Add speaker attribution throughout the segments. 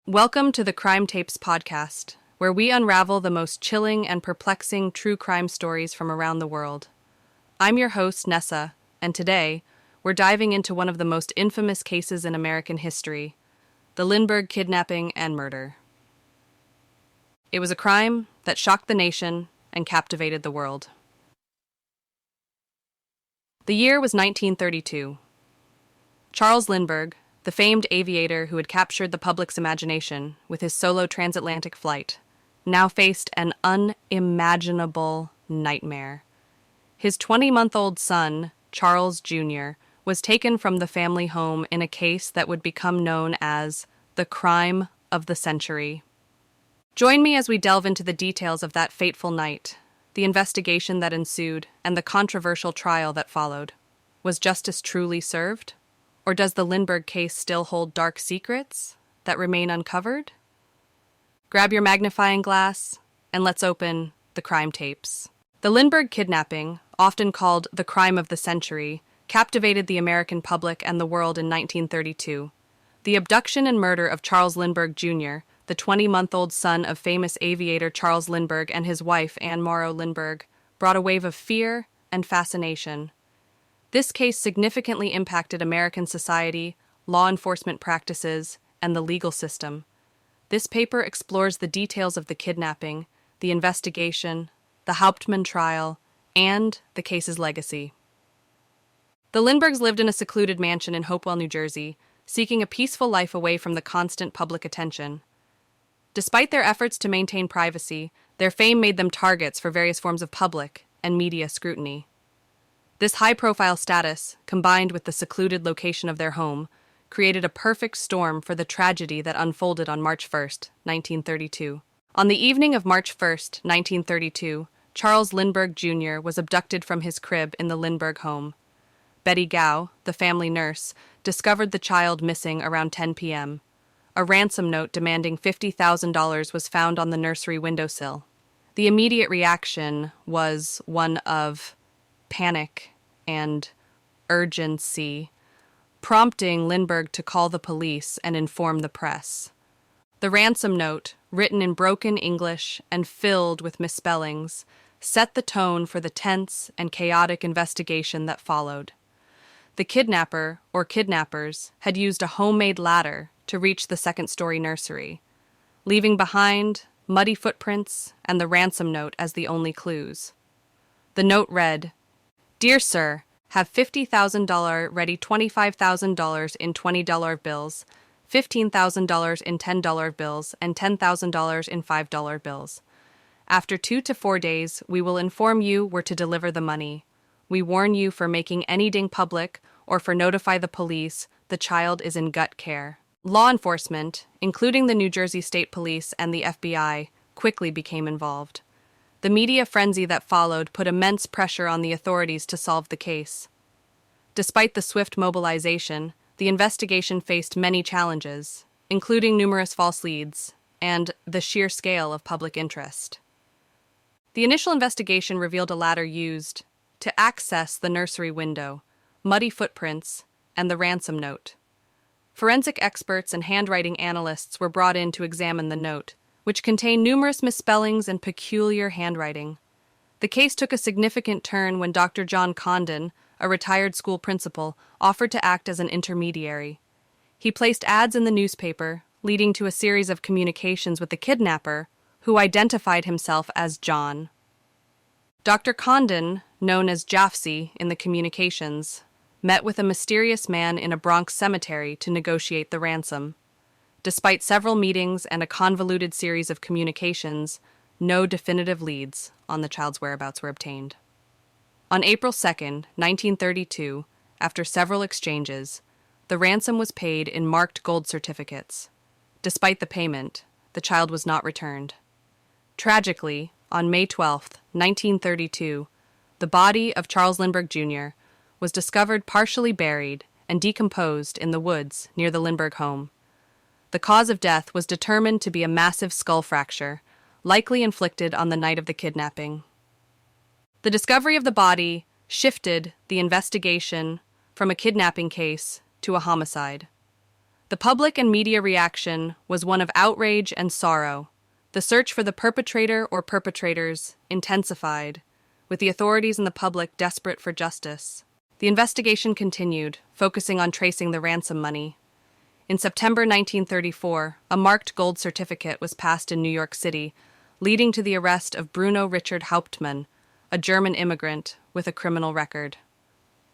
Speaker 1: Welcome to the Crime Tapes podcast, where we unravel the most chilling and perplexing true crime stories from around the world. I'm your host, Nessa, and today, we're diving into one of the most infamous cases in American history, the Lindbergh Kidnapping and Murder. It was a crime that shocked the nation and captivated the world. The year was 1932. Charles Lindbergh, the famed aviator who had captured the public's imagination with his solo transatlantic flight, now faced an unimaginable nightmare. His 20-month-old son, Charles Jr., was taken from the family home in a case that would become known as the crime of the century. Join me as we delve into the details of that fateful night, the investigation that ensued, and the controversial trial that followed. Was justice truly served? Or does the Lindbergh case still hold dark secrets that remain uncovered? Grab your magnifying glass, and let's open the crime tapes. The Lindbergh Kidnapping, often called the crime of the century, captivated the American public and the world in 1932. The abduction and murder of Charles Lindbergh Jr., the 20-month-old son of famous aviator Charles Lindbergh and his wife, Anne Morrow Lindbergh, brought a wave of fear and fascination. This case significantly impacted American society, law enforcement practices, and the legal system. This paper explores the details of the kidnapping, the investigation, the Hauptmann trial, and the case's legacy. The Lindberghs lived in a secluded mansion in Hopewell, New Jersey, seeking a peaceful life away from the constant public attention. Despite their efforts to maintain privacy, their fame made them targets for various forms of public and media scrutiny. This high-profile status, combined with the secluded location of their home, created a perfect storm for the tragedy that unfolded on March 1, 1932. On the evening of March 1, 1932, Charles Lindbergh Jr. was abducted from his crib in the Lindbergh home. Betty Gow, the family nurse, discovered the child missing around 10 p.m. A ransom note demanding $50,000 was found on the nursery windowsill. The immediate reaction was one of panic and urgency, prompting Lindbergh to call the police and inform the press. The ransom note, written in broken English and filled with misspellings, set the tone for the tense and chaotic investigation that followed. The kidnapper, or kidnappers, had used a homemade ladder to reach the second-story nursery, leaving behind muddy footprints and the ransom note as the only clues. The note read, "Dear Sir, have $50,000 ready $25,000 in $20 bills, $15,000 in $10 bills, and $10,000 in $5 bills. After 2 to 4 days, we will inform you where to deliver the money. We warn you for making anything public or for notify the police, the child is in gut care." Law enforcement, including the New Jersey State Police and the FBI, quickly became involved. The media frenzy that followed put immense pressure on the authorities to solve the case. Despite the swift mobilization, the investigation faced many challenges, including numerous false leads and the sheer scale of public interest. The initial investigation revealed a ladder used to access the nursery window, muddy footprints, and the ransom note. Forensic experts and handwriting analysts were brought in to examine the note, which contained numerous misspellings and peculiar handwriting. The case took a significant turn when Dr. John Condon, a retired school principal, offered to act as an intermediary. He placed ads in the newspaper, leading to a series of communications with the kidnapper, who identified himself as John. Dr. Condon, known as Jaffe in the communications, met with a mysterious man in a Bronx cemetery to negotiate the ransom. Despite several meetings and a convoluted series of communications, no definitive leads on the child's whereabouts were obtained. On April 2, 1932, after several exchanges, the ransom was paid in marked gold certificates. Despite the payment, the child was not returned. Tragically, on May 12, 1932, the body of Charles Lindbergh Jr. was discovered partially buried and decomposed in the woods near the Lindbergh home. The cause of death was determined to be a massive skull fracture, likely inflicted on the night of the kidnapping. The discovery of the body shifted the investigation from a kidnapping case to a homicide. The public and media reaction was one of outrage and sorrow. The search for the perpetrator or perpetrators intensified, with the authorities and the public desperate for justice. The investigation continued, focusing on tracing the ransom money. In September 1934, a marked gold certificate was passed in New York City, leading to the arrest of Bruno Richard Hauptmann, a German immigrant with a criminal record.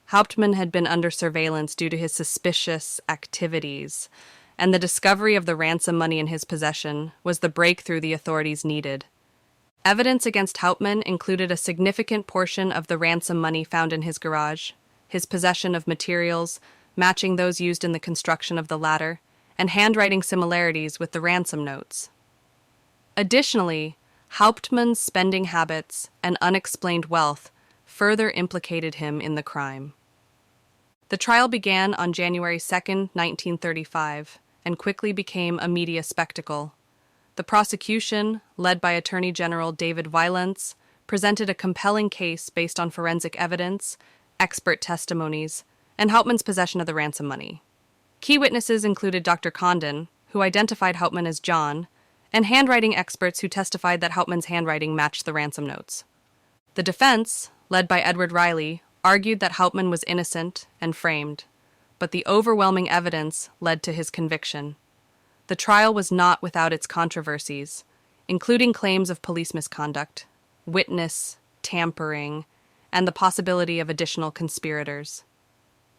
Speaker 1: Hauptmann had been under surveillance due to his suspicious activities, and the discovery of the ransom money in his possession was the breakthrough the authorities needed. Evidence against Hauptmann included a significant portion of the ransom money found in his garage, his possession of materials matching those used in the construction of the latter, and handwriting similarities with the ransom notes. Additionally, Hauptmann's spending habits and unexplained wealth further implicated him in the crime. The trial began on January 2, 1935, and quickly became a media spectacle. The prosecution, led by Attorney General David Violence, presented a compelling case based on forensic evidence, expert testimonies, and Hauptmann's possession of the ransom money. Key witnesses included Dr. Condon, who identified Hauptmann as John, and handwriting experts who testified that Hauptmann's handwriting matched the ransom notes. The defense, led by Edward Riley, argued that Hauptmann was innocent and framed, but the overwhelming evidence led to his conviction. The trial was not without its controversies, including claims of police misconduct, witness tampering, and the possibility of additional conspirators.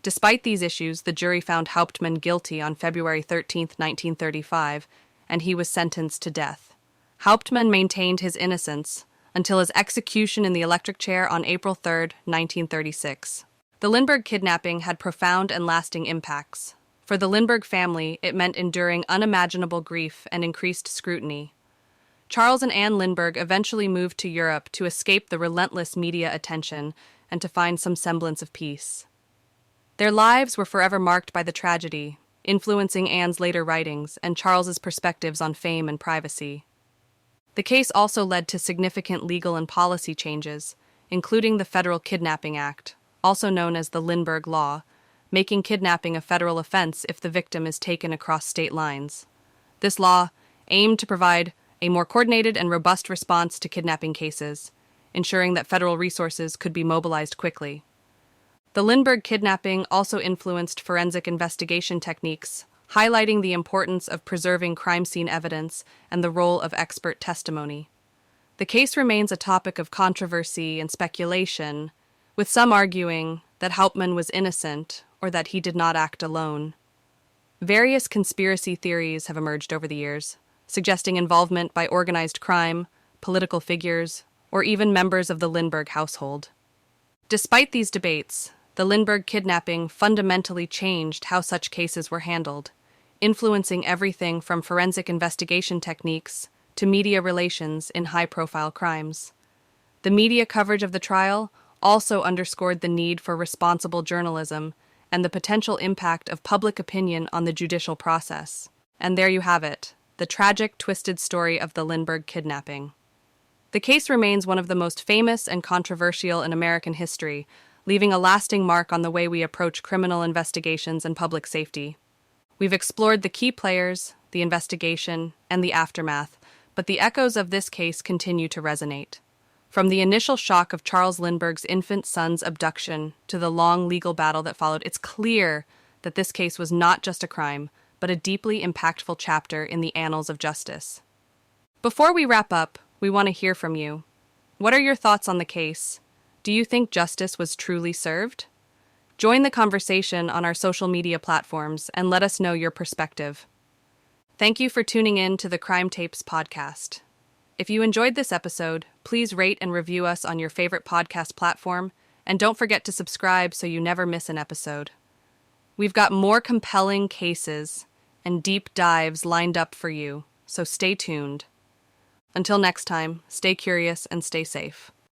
Speaker 1: Despite these issues, the jury found Hauptmann guilty on February 13, 1935, and he was sentenced to death. Hauptmann maintained his innocence until his execution in the electric chair on April 3, 1936. The Lindbergh kidnapping had profound and lasting impacts. For the Lindbergh family, it meant enduring unimaginable grief and increased scrutiny. Charles and Anne Lindbergh eventually moved to Europe to escape the relentless media attention and to find some semblance of peace. Their lives were forever marked by the tragedy, influencing Anne's later writings and Charles's perspectives on fame and privacy. The case also led to significant legal and policy changes, including the Federal Kidnapping Act, also known as the Lindbergh Law, making kidnapping a federal offense if the victim is taken across state lines. This law aimed to provide a more coordinated and robust response to kidnapping cases, ensuring that federal resources could be mobilized quickly. The Lindbergh kidnapping also influenced forensic investigation techniques, highlighting the importance of preserving crime scene evidence and the role of expert testimony. The case remains a topic of controversy and speculation, with some arguing that Hauptmann was innocent or that he did not act alone. Various conspiracy theories have emerged over the years, suggesting involvement by organized crime, political figures, or even members of the Lindbergh household. Despite these debates, the Lindbergh kidnapping fundamentally changed how such cases were handled, influencing everything from forensic investigation techniques to media relations in high-profile crimes. The media coverage of the trial also underscored the need for responsible journalism and the potential impact of public opinion on the judicial process. And there you have it, the tragic, twisted story of the Lindbergh kidnapping. The case remains one of the most famous and controversial in American history, leaving a lasting mark on the way we approach criminal investigations and public safety. We've explored the key players, the investigation, and the aftermath, but the echoes of this case continue to resonate. From the initial shock of Charles Lindbergh's infant son's abduction to the long legal battle that followed, it's clear that this case was not just a crime, but a deeply impactful chapter in the annals of justice. Before we wrap up, we want to hear from you. What are your thoughts on the case? Do you think justice was truly served? Join the conversation on our social media platforms and let us know your perspective. Thank you for tuning in to the Crime Tapes podcast. If you enjoyed this episode, please rate and review us on your favorite podcast platform, and don't forget to subscribe so you never miss an episode. We've got more compelling cases and deep dives lined up for you, so stay tuned. Until next time, stay curious and stay safe.